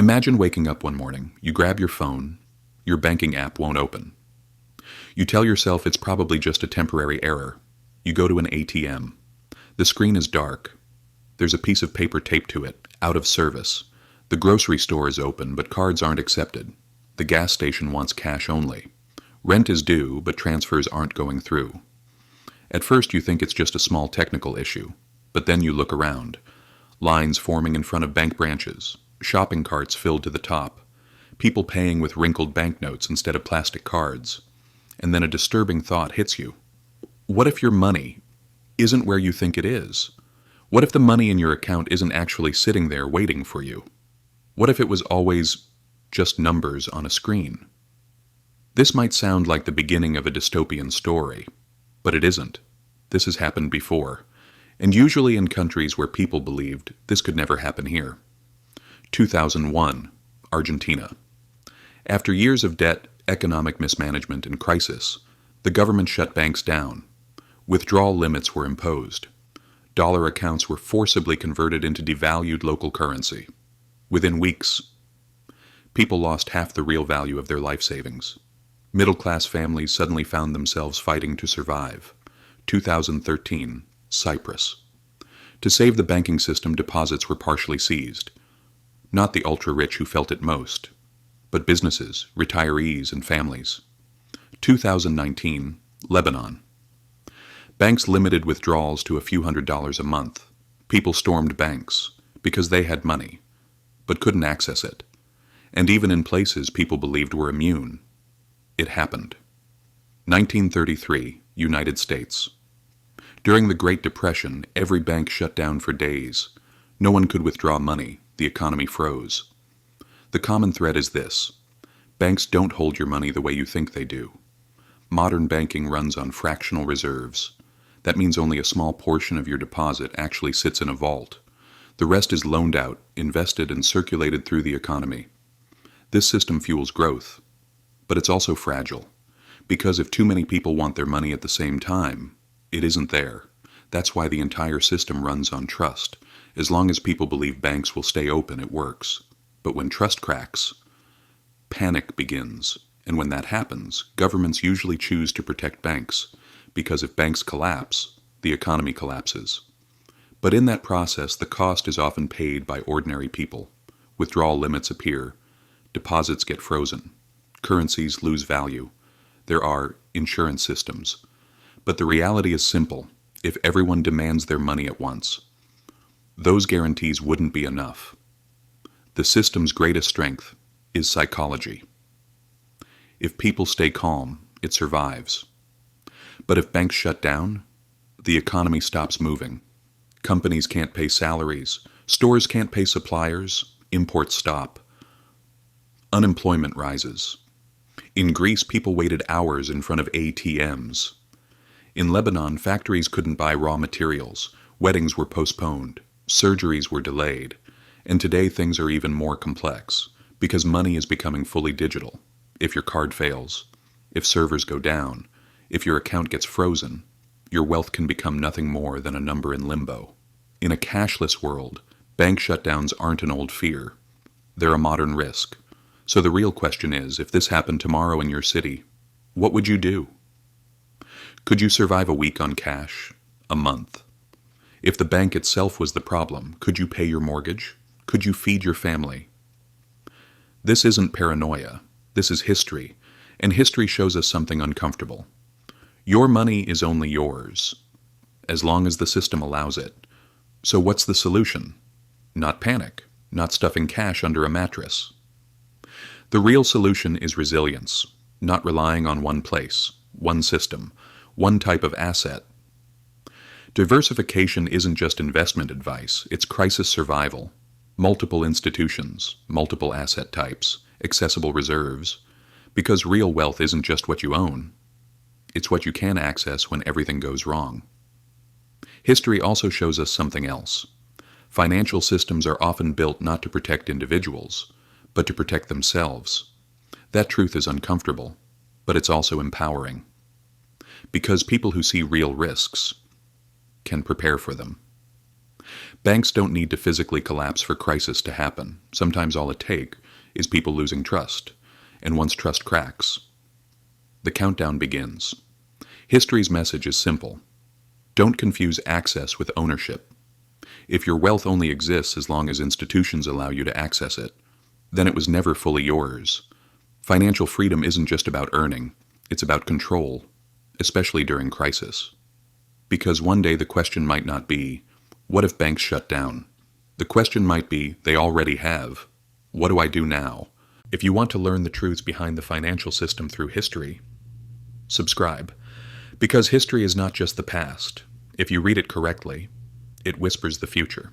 Imagine waking up one morning, you grab your phone, your banking app won't open. You tell yourself it's probably just a temporary error. You go to an ATM. The screen is dark. There's a piece of paper taped to it, out of service. The grocery store is open, but cards aren't accepted. The gas station wants cash only. Rent is due, but transfers aren't going through. At first you think it's just a small technical issue, but then you look around. Lines forming in front of bank branches, shopping carts filled to the top, people paying with wrinkled banknotes instead of plastic cards. And then a disturbing thought hits you. What if your money isn't where you think it is? What if the money in your account isn't actually sitting there waiting for you? What if it was always just numbers on a screen? This might sound like the beginning of a dystopian story, but it isn't. This has happened before, and usually in countries where people believed this could never happen here. 2001, Argentina. After years of debt, economic mismanagement, and crisis, the government shut banks down. Withdrawal limits were imposed. Dollar accounts were forcibly converted into devalued local currency. Within weeks, people lost half the real value of their life savings. Middle-class families suddenly found themselves fighting to survive. 2013, Cyprus. To save the banking system, deposits were partially seized. Not the ultra-rich who felt it most, but businesses, retirees, and families. 2019, Lebanon. Banks limited withdrawals to a few $100s a month. People stormed banks because they had money, but couldn't access it. And even in places people believed were immune. It happened. 1933, United States. During the Great Depression, every bank shut down for days. No one could withdraw money. The economy froze. The common thread is this: banks don't hold your money the way you think they do. Modern banking runs on fractional reserves. That means only a small portion of your deposit actually sits in a vault. The rest is loaned out, invested, and circulated through the economy. This system fuels growth, but it's also fragile, because if too many people want their money at the same time, it isn't there. That's why the entire system runs on trust. As long as people believe banks will stay open, it works. But when trust cracks, panic begins. And when that happens, governments usually choose to protect banks, because if banks collapse, the economy collapses. But in that process, the cost is often paid by ordinary people. Withdrawal limits appear. Deposits get frozen. Currencies lose value. There are insurance systems. But the reality is simple. If everyone demands their money at once, those guarantees wouldn't be enough. The system's greatest strength is psychology. If people stay calm, it survives. But if banks shut down, the economy stops moving. Companies can't pay salaries, stores can't pay suppliers, imports stop. Unemployment rises. In Greece, people waited hours in front of ATMs. In Lebanon, factories couldn't buy raw materials, weddings were postponed, surgeries were delayed, and today things are even more complex, because money is becoming fully digital. If your card fails, if servers go down, if your account gets frozen, your wealth can become nothing more than a number in limbo. In a cashless world, bank shutdowns aren't an old fear. They're a modern risk. So the real question is, if this happened tomorrow in your city, what would you do? Could you survive a week on cash? A month? If the bank itself was the problem, could you pay your mortgage? Could you feed your family? This isn't paranoia. This is history, and history shows us something uncomfortable. Your money is only yours, as long as the system allows it. So what's the solution? Not panic, not stuffing cash under a mattress. The real solution is resilience, not relying on one place, one system, one type of asset. Diversification isn't just investment advice, it's crisis survival. Multiple institutions, multiple asset types, accessible reserves, because real wealth isn't just what you own. It's what you can access when everything goes wrong. History also shows us something else. Financial systems are often built not to protect individuals, but to protect themselves. That truth is uncomfortable, but it's also empowering. Because people who see real risks can prepare for them. Banks don't need to physically collapse for crisis to happen. Sometimes all it takes is people losing trust. And once trust cracks, the countdown begins. History's message is simple. Don't confuse access with ownership. If your wealth only exists as long as institutions allow you to access it, then it was never fully yours. Financial freedom isn't just about earning, it's about control, especially during crisis. Because one day the question might not be, what if banks shut down? The question might be, they already have. What do I do now? If you want to learn the truths behind the financial system through history, subscribe. Because history is not just the past. If you read it correctly, it whispers the future.